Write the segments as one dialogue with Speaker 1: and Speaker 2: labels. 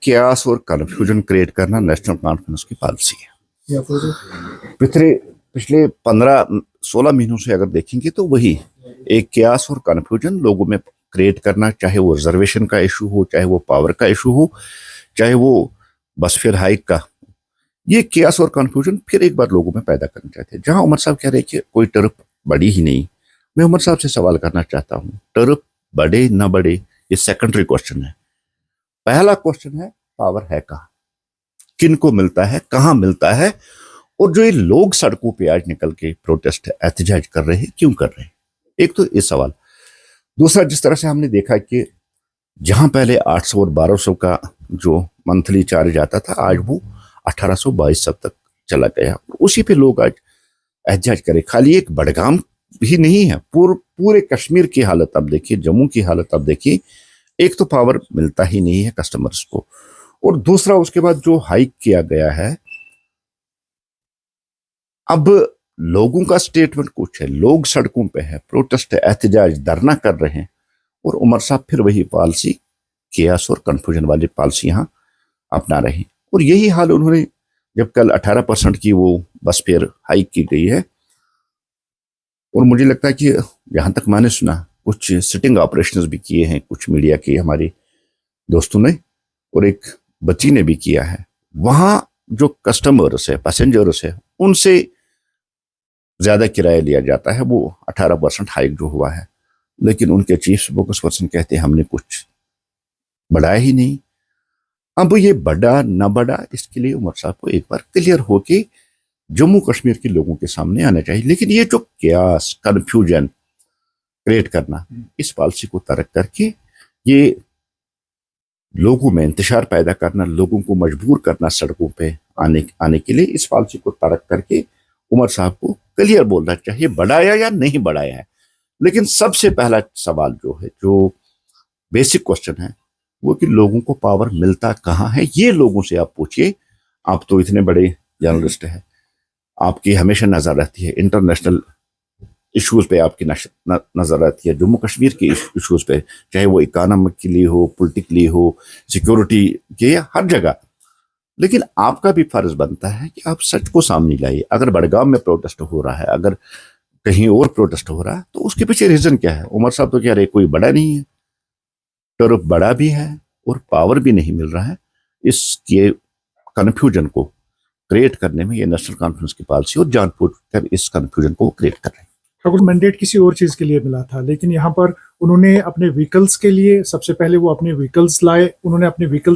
Speaker 1: क्यास और confusion create करना नेशनल कॉन्फ्रेंस की पॉलिसी है।
Speaker 2: या फिर
Speaker 1: पिछले 15-16 महीनों से अगर देखेंगे तो वही एक क्यास और कन्फ्यूजन लोगों में क्रिएट करना, चाहे वो रिजर्वेशन का इशू हो, चाहे वो पावर का इशू हो, चाहे वो बस फेयर हाइक का, ये क्यास और कन्फ्यूजन फिर एक बार लोगों में पैदा करना चाहते हैं। जहां उमर साहब कह रहे हैं कि कोई टर्फ बढ़ी ही नहीं, मैं उमर साहब से सवाल करना चाहता हूं, टर्फ बढ़े ना बढ़े ये सेकेंडरी क्वेश्चन है। पहला क्वेश्चन है पावर है कहाँ, किन को मिलता है, कहाँ मिलता है, और जो ये लोग सड़कों पे आज निकल के प्रोटेस्ट एहतजाज कर रहे हैं, क्यों कर रहे हैं। एक तो ये सवाल। दूसरा, जिस तरह से हमने देखा कि जहां पहले 800 और 1200 का जो मंथली चार्ज आता था, आज वो 1822 तक चला गया। उसी पे लोग आज एहतजाज करें। खाली एक बड़गाम ही नहीं है, पूरे कश्मीर की हालत आप देखिए, जम्मू की हालत आप देखिए। एक तो पावर मिलता ही नहीं है कस्टमर्स को, और दूसरा उसके बाद जो हाइक किया गया है, अब लोगों का स्टेटमेंट कुछ है, लोग सड़कों पे है, प्रोटेस्ट एहतजाज धरना कर रहे हैं, और उमर साहब फिर वही पॉलिसी केयास और कंफ्यूजन वाली पॉलिसी यहाँ अपना रहे हैं। और यही हाल उन्होंने जब कल 18% की वो बस फेयर हाइक की गई है, और मुझे लगता है कि जहां तक मैंने सुना कुछ सिटिंग ऑपरेशंस भी किए हैं कुछ मीडिया के हमारे दोस्तों ने, और एक बच्ची ने भी किया है। वहां जो कस्टमर्स है, पैसेंजर्स है, उनसे ज्यादा किराया लिया जाता है। वो 18% हाइक जो हुआ है, लेकिन उनके चीफ स्पोक्स पर्सन कहते हैं हमने कुछ बढ़ाया ही नहीं। अब ये बढ़ा ना बढ़ा, इसके लिए उमर साहब को एक बार क्लियर होके जम्मू कश्मीर के लोगों के सामने आना चाहिए। लेकिन ये जो क्यास कंफ्यूजन क्रिएट करना, इस पॉलिसी को तर्क करके ये लोगों में इंतशार पैदा करना, लोगों को मजबूर करना सड़कों पे आने के लिए, इस पॉलिसी को तर्क करके उमर साहब को क्लियर बोलना चाहिए बढ़ाया या नहीं बढ़ाया है। लेकिन सबसे पहला सवाल जो है, जो बेसिक क्वेश्चन है, वो कि लोगों को पावर मिलता कहाँ है, ये लोगों से आप पूछिए। आप तो इतने बड़े जर्नलिस्ट हैं, आपकी हमेशा नजर रहती है इंटरनेशनल इश्यूज पे, आपकी नजर रहती है जम्मू कश्मीर के इश्यूज पे, चाहे वो इकोनॉमिकली हो, पॉलिटिकली हो, सिक्योरिटी के, हर जगह। लेकिन आपका भी फर्ज बनता है कि आप सच को सामने लाइए। अगर बड़गाम में प्रोटेस्ट हो रहा है, अगर कहीं और प्रोटेस्ट हो रहा है, तो उसके पीछे रीजन क्या है। उमर साहब तो कह रहे कोई बड़ा नहीं है, टर्फ बड़ा भी है और पावर भी नहीं मिल रहा है। इसके कन्फ्यूजन को क्रिएट करने में ये नेशनल कॉन्फ्रेंस की पॉलिसी और जानबूझ कर इस कन्फ्यूजन को क्रिएट कर रहे हैं।
Speaker 2: अगर मैंडेट किसी और चीज के लिए मिला था, लेकिन यहाँ पर उन्होंने अपने व्हीकल्स के लिए, सबसे पहले वो अपने व्हीकल्स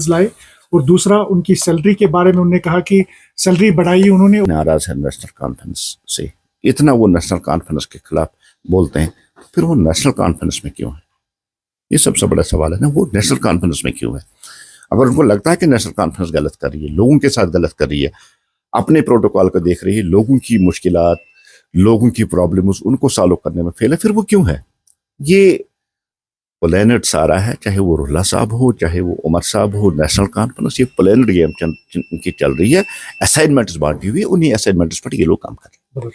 Speaker 2: लाए, और दूसरा उनकी सैलरी के बारे में उन्होंने कहा कि सैलरी बढ़ाई उन्होंने।
Speaker 1: नाराज है नेशनल कॉन्फ्रेंस से, इतना वो नेशनल कॉन्फ्रेंस के खिलाफ बोलते हैं, फिर वो नेशनल कॉन्फ्रेंस में क्यों है, ये सबसे बड़ा सवाल है ना। वो नेशनल कॉन्फ्रेंस में क्यों है? अगर उनको लगता है कि नेशनल कॉन्फ्रेंस गलत कर रही है, लोगों के साथ गलत कर रही है, अपने प्रोटोकॉल को देख रही है, लोगों की मुश्किलात, लोगों की प्रॉब्लम्स उनको सॉल्व करने में फेल है, फिर वो क्यों है? ये प्लेनेट सारा है, चाहे वो रुल्ला साहब हो, चाहे वो उमर साहब हो, नेशनल कॉन्फ्रेंस, ये प्लेनेट गेम की चल रही है। असाइनमेंट्स बांटी हुई है, उन्हीं असाइनमेंट्स पर ये लोग काम कर रहे हैं।